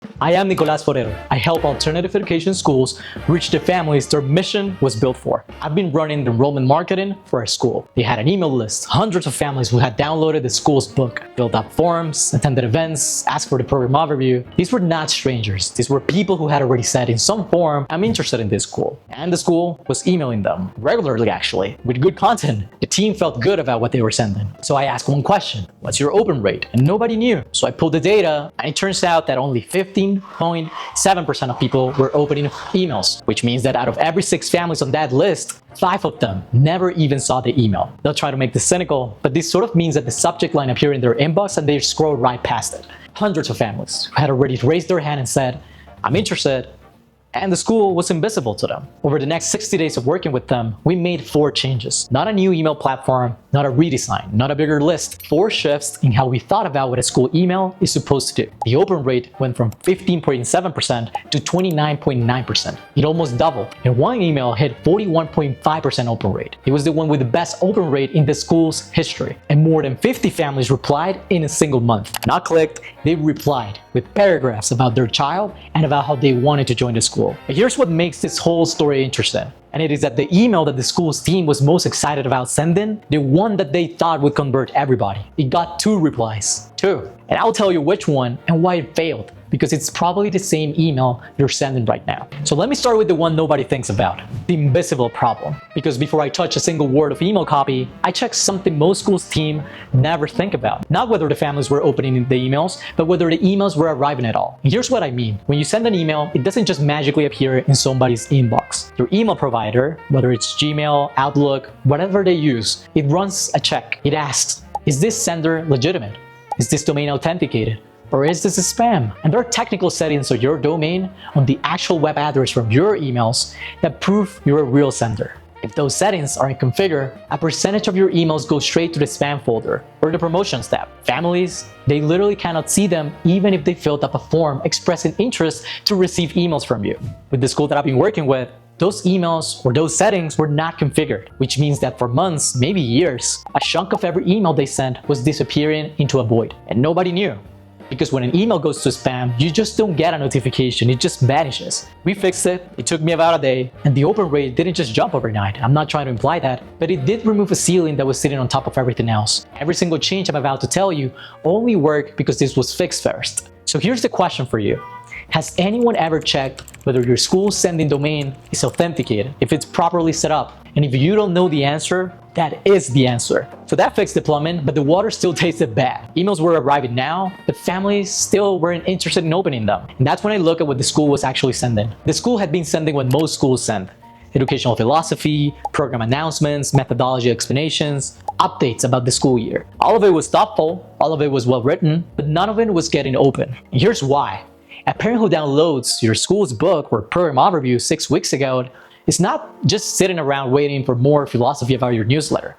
I am Nicolás Forero. I help alternative education schools reach the families their mission was built for. I've been running the enrollment marketing for a school. They had an email list, hundreds of families who had downloaded the school's book, filled out forms, attended events, asked for the program overview. These were not strangers. These were people who had already said in some form, I'm interested in this school. And the school was emailing them, regularly actually, with good content. The team felt good about what they were sending. So I asked one question, what's your open rate? And nobody knew. So I pulled the data, and it turns out that only 15.7% of people were opening emails, which means that out of every 6 families on that list, 5 of them never even saw the email. They'll try to make this cynical, but this sort of means that the subject line appeared in their inbox and they scroll right past it. Hundreds of families had already raised their hand and said, I'm interested, and the school was invisible to them. Over the next 60 days of working with them, we made 4 changes. Not a new email platform, not a redesign, not a bigger list. 4 shifts in how we thought about what a school email is supposed to do. The open rate went from 15.7% to 29.9%. It almost doubled. And one email hit 41.5% open rate. It was the one with the best open rate in the school's history. And more than 50 families replied in a single month. Not clicked, they replied with paragraphs about their child and about how they wanted to join the school. But here's what makes this whole story interesting. And it is that the email that the school's team was most excited about sending, the one that they thought would convert everybody, it got 2 replies. 2. And I'll tell you which one and why it failed, because it's probably the same email you're sending right now. So let me start with the one nobody thinks about, the invisible problem. Because before I touch a single word of email copy, I check something most schools' team never think about. Not whether the families were opening the emails, but whether the emails were arriving at all. And here's what I mean. When you send an email, it doesn't just magically appear in somebody's inbox. Your email provider, whether it's Gmail, Outlook, whatever they use, it runs a check. It asks, is this sender legitimate? Is this domain authenticated? Or is this a spam? And there are technical settings of your domain on the actual web address from your emails that prove you're a real sender. If those settings aren't configured, a percentage of your emails go straight to the spam folder or the promotions tab. Families, they literally cannot see them even if they filled up a form expressing interest to receive emails from you. With the school that I've been working with, those emails or those settings were not configured, which means that for months, maybe years, a chunk of every email they sent was disappearing into a void, and nobody knew. Because when an email goes to spam, you just don't get a notification, it just vanishes. We fixed it, it took me about a day, and the open rate didn't just jump overnight. I'm not trying to imply that, but it did remove a ceiling that was sitting on top of everything else. Every single change I'm about to tell you only worked because this was fixed first. So here's the question for you. Has anyone ever checked whether your school's sending domain is authenticated, if it's properly set up? And if you don't know the answer, that is the answer. So that fixed the plumbing, but the water still tasted bad. Emails were arriving now, but families still weren't interested in opening them. And that's when I look at what the school was actually sending. The school had been sending what most schools send: educational philosophy, program announcements, methodology explanations, updates about the school year. All of it was thoughtful, all of it was well written, but none of it was getting open. And here's why. A parent who downloads your school's book or program overview 6 weeks ago is not just sitting around waiting for more philosophy about your newsletter.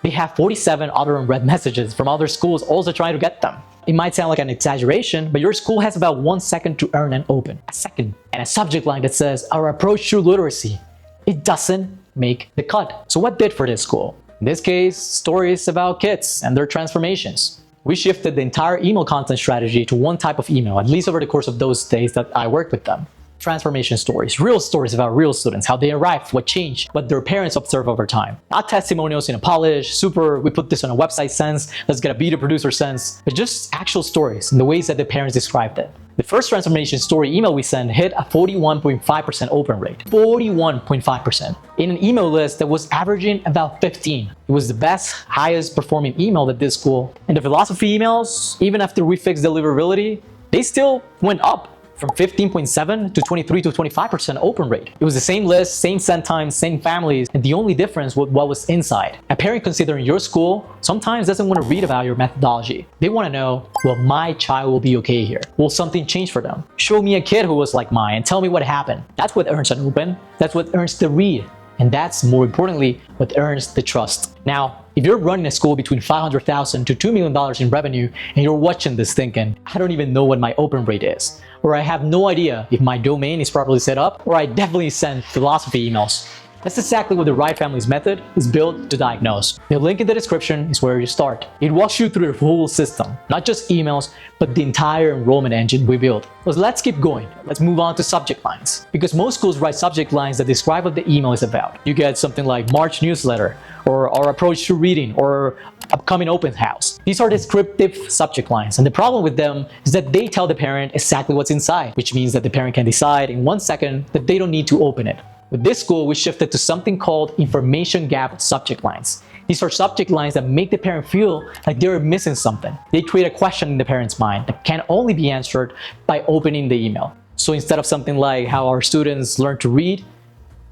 They have 47 other unread messages from other schools also trying to get them. It might sound like an exaggeration, but your school has about 1 second to earn and open. A second. And a subject line that says, our approach to literacy. It doesn't make the cut. So what did for this school? In this case, stories about kids and their transformations. We shifted the entire email content strategy to one type of email, at least over the course of those days that I worked with them. Transformation stories, real stories about real students, how they arrived, what changed, what their parents observed over time. Not testimonials in a polished, super, we put this on a website sense, let's get a beta producer sense, but just actual stories in the ways that the parents described it. The first transformation story email we sent hit a 41.5% open rate. 41.5%. In an email list that was averaging about 15. It was the best, highest performing email at this school. And the philosophy emails, even after we fixed deliverability, they still went up from 15.7 to 23 to 25% open rate. It was the same list, same send times, same families, and the only difference was what was inside. A parent considering your school sometimes doesn't want to read about your methodology. They want to know, will my child will be okay here? Will something change for them? Show me a kid who was like mine and tell me what happened. That's what earns an open. That's what earns the read. And that's, more importantly, what earns the trust. Now, if you're running a school between $500,000 to $2 million in revenue and you're watching this thinking, I don't even know what my open rate is, or I have no idea if my domain is properly set up, or I definitely send philosophy emails, That's exactly what the Right Families method is built to diagnose. The link in the description is where you start. It walks you through the whole system, not just emails, but the entire enrollment engine we built. So let's keep going. Let's move on to subject lines. Because most schools write subject lines that describe what the email is about. You get something like March newsletter, or our approach to reading, or upcoming open house. These are descriptive subject lines, and the problem with them is that they tell the parent exactly what's inside, which means that the parent can decide in 1 second that they don't need to open it. With this school, we shifted to something called information gap subject lines. These are subject lines that make the parent feel like they're missing something. They create a question in the parent's mind that can only be answered by opening the email. So instead of something like how our students learn to read,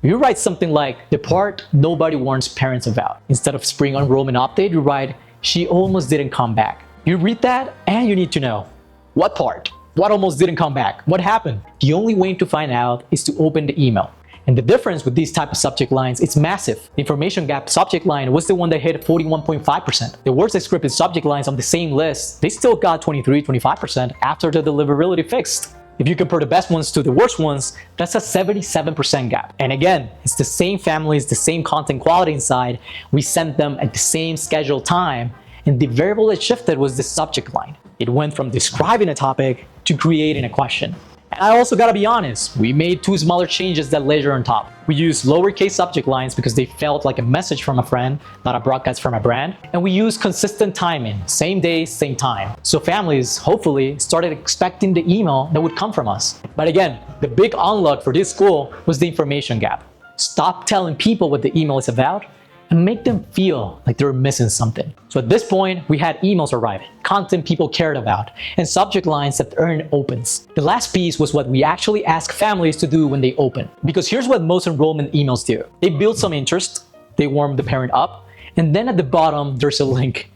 you write something like the part nobody warns parents about. Instead of spring enrollment update, you write, she almost didn't come back. You read that and you need to know, what part? What almost didn't come back? What happened? The only way to find out is to open the email. And the difference with these type of subject lines, it's massive. The information gap subject line was the one that hit 41.5%. The worst descriptive subject lines on the same list, they still got 23-25% after the deliverability fixed. If you compare the best ones to the worst ones, that's a 77% gap. And again, it's the same families, the same content quality inside. We sent them at the same scheduled time, and the variable that shifted was the subject line. It went from describing a topic to creating a question. And I also gotta be honest, we made 2 smaller changes that layer on top. We used lowercase subject lines because they felt like a message from a friend, not a broadcast from a brand. And we used consistent timing, same day, same time. So families, hopefully, started expecting the email that would come from us. But again, the big unlock for this school was the information gap. Stop telling people what the email is about and make them feel like they're missing something. So at this point, we had emails arrive, content people cared about, and subject lines that earned opens. The last piece was what we actually ask families to do when they open. Because here's what most enrollment emails do. They build some interest, they warm the parent up, and then at the bottom, there's a link.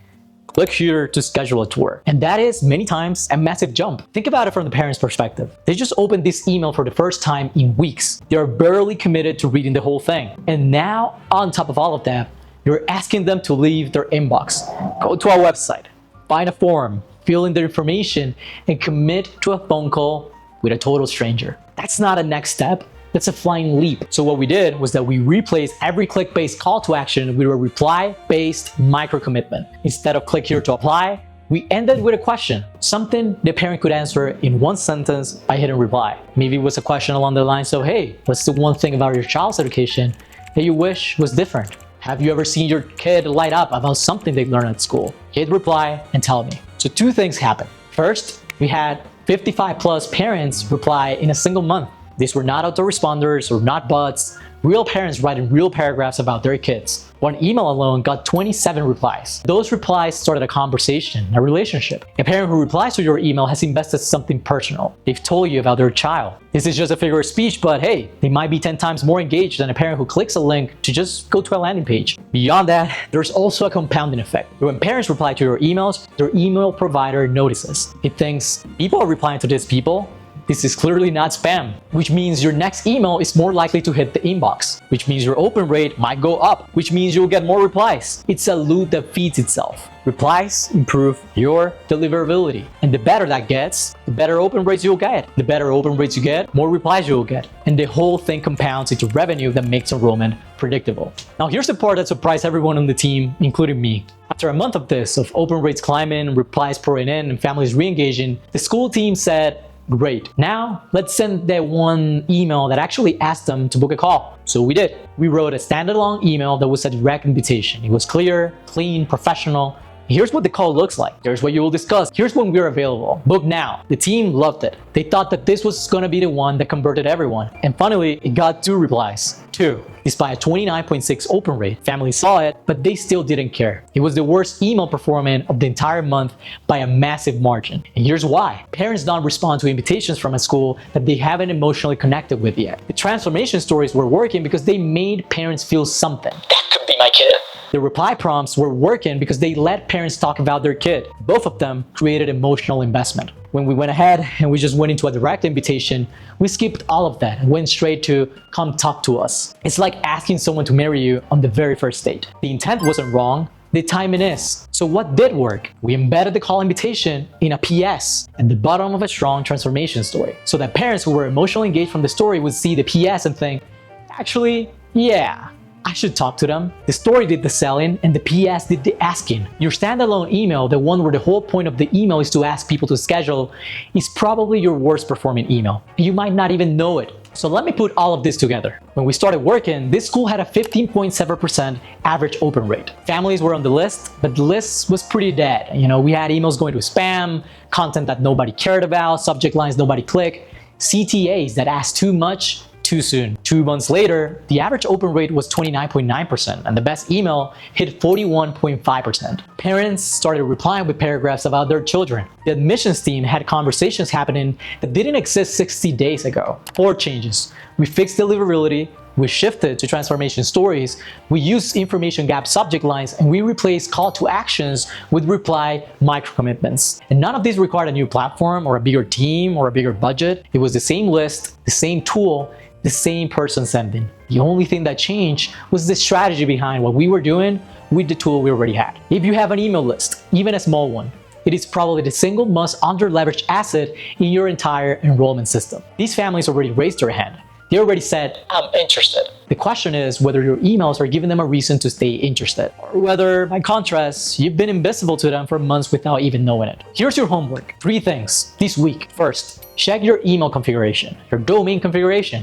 Click here to schedule a tour. And that is many times a massive jump. Think about it from the parent's perspective. They just opened this email for the first time in weeks. They're barely committed to reading the whole thing. And now, on top of all of that, you're asking them to leave their inbox, go to our website, find a form, fill in their information, and commit to a phone call with a total stranger. That's not a next step. That's a flying leap. So what we did was that we replaced every click-based call to action with a reply-based micro-commitment. Instead of click here to apply, we ended with a question, something the parent could answer in 1 sentence by hitting reply. Maybe it was a question along the lines of, hey, what's the one thing about your child's education that you wish was different? Have you ever seen your kid light up about something they learned at school? Hit reply and tell me. So 2 things happened. First, we had 55 plus parents reply in a single month. These were not autoresponders or not bots, real parents writing real paragraphs about their kids. One email alone got 27 replies. Those replies started a conversation, a relationship. A parent who replies to your email has invested something personal. They've told you about their child. This is just a figure of speech, but hey, they might be 10 times more engaged than a parent who clicks a link to just go to a landing page. Beyond that, there's also a compounding effect. When parents reply to your emails, their email provider notices. It thinks, people are replying to these people. This is clearly not spam, which means your next email is more likely to hit the inbox, which means your open rate might go up, which means you'll get more replies. It's a loop that feeds itself. Replies improve your deliverability. And the better that gets, the better open rates you'll get. The better open rates you get, more replies you'll get. And the whole thing compounds into revenue that makes enrollment predictable. Now here's the part that surprised everyone on the team, including me. After a month of this, of open rates climbing, replies pouring in, and families re-engaging, the school team said, great. Now, let's send that one email that actually asked them to book a call. So we did. We wrote a standalone email that was a direct invitation. It was clear, clean, professional. Here's what the call looks like. Here's what you will discuss. Here's when we're available. Book now. The team loved it. They thought that this was gonna be the one that converted everyone. And finally, it got 2 replies. 2. Despite a 29.6 open rate, families saw it, but they still didn't care. It was the worst email performance of the entire month by a massive margin. And here's why. Parents don't respond to invitations from a school that they haven't emotionally connected with yet. The transformation stories were working because they made parents feel something. That could be my kid. The reply prompts were working because they let parents talk about their kid. Both of them created emotional investment. When we went ahead and we just went into a direct invitation, we skipped all of that and went straight to come talk to us. It's like asking someone to marry you on the very first date. The intent wasn't wrong, the timing is. So what did work? We embedded the call invitation in a PS at the bottom of a strong transformation story, so that parents who were emotionally engaged from the story would see the PS and think, actually, Yeah, I should talk to them. The story did the selling and the PS did the asking. Your standalone email, the one where the whole point of the email is to ask people to schedule, is probably your worst performing email. You might not even know it. So let me put all of this together. When we started working, this school had a 15.7% average open rate. Families were on the list, but the list was pretty dead. We had emails going to spam, content that nobody cared about, subject lines nobody clicked, CTAs that asked too much, too soon. 2 months later, the average open rate was 29.9% and the best email hit 41.5%. Parents started replying with paragraphs about their children. The admissions team had conversations happening that didn't exist 60 days ago. 4 changes. We fixed deliverability, we shifted to transformation stories, we used information gap subject lines, and we replaced call to actions with reply micro commitments. And none of these required a new platform or a bigger team or a bigger budget. It was the same list, the same tool, the same person sending. The only thing that changed was the strategy behind what we were doing with the tool we already had. If you have an email list, even a small one, it is probably the single most under-leveraged asset in your entire enrollment system. These families already raised their hand. They already said, I'm interested. The question is whether your emails are giving them a reason to stay interested, or whether, by contrast, you've been invisible to them for months without even knowing it. Here's your homework. 3 things this week. First, check your email configuration, your domain configuration.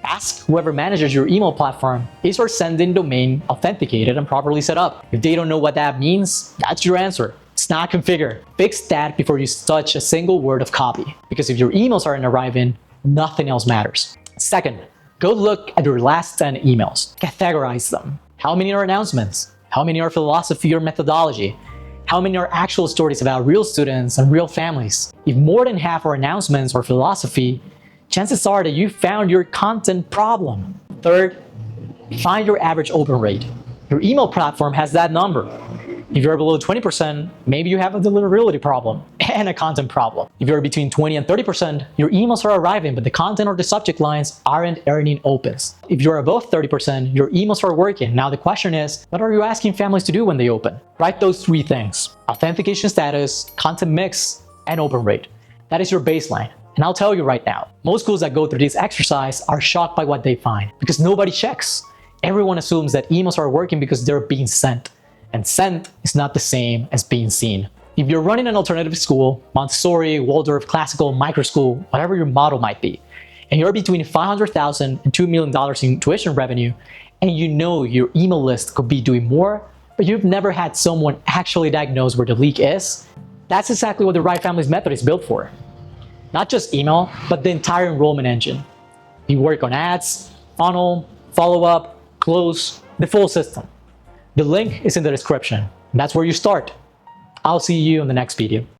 Ask whoever manages your email platform, is your sending domain authenticated and properly set up? If they don't know what that means, that's your answer. It's not configured. Fix that before you touch a single word of copy. Because if your emails aren't arriving, nothing else matters. Second, go look at your last 10 emails. Categorize them. How many are announcements? How many are philosophy or methodology? How many are actual stories about real students and real families? If more than half are announcements or philosophy, chances are that you found your content problem. Third, find your average open rate. Your email platform has that number. If you're below 20%, maybe you have a deliverability problem and a content problem. If you're between 20 and 30%, your emails are arriving, but the content or the subject lines aren't earning opens. If you're above 30%, your emails are working. Now the question is, what are you asking families to do when they open? Write those 3 things: authentication status, content mix, and open rate. That is your baseline. And I'll tell you right now, most schools that go through this exercise are shocked by what they find because nobody checks. Everyone assumes that emails are working because they're being sent. And sent is not the same as being seen. If you're running an alternative school, Montessori, Waldorf, classical, micro school, whatever your model might be, and you're between $500,000 and $2 million in tuition revenue, and you know your email list could be doing more, but you've never had someone actually diagnose where the leak is, that's exactly what the Right Families method is built for. Not just email, but the entire enrollment engine. You work on ads, funnel, follow-up, close, the full system. The link is in the description. That's where you start. I'll see you in the next video.